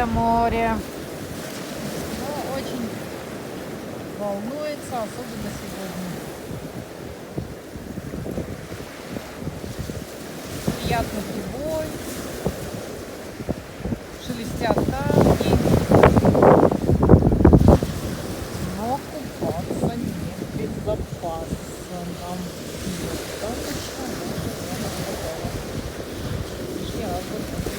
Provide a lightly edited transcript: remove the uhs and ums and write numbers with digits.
море. Но очень волнуется, особенно сегодня. Приятный прибой. Шелестят камни. Но купаться небезопасно. Нам достаточно даже не готово. Лишний раз.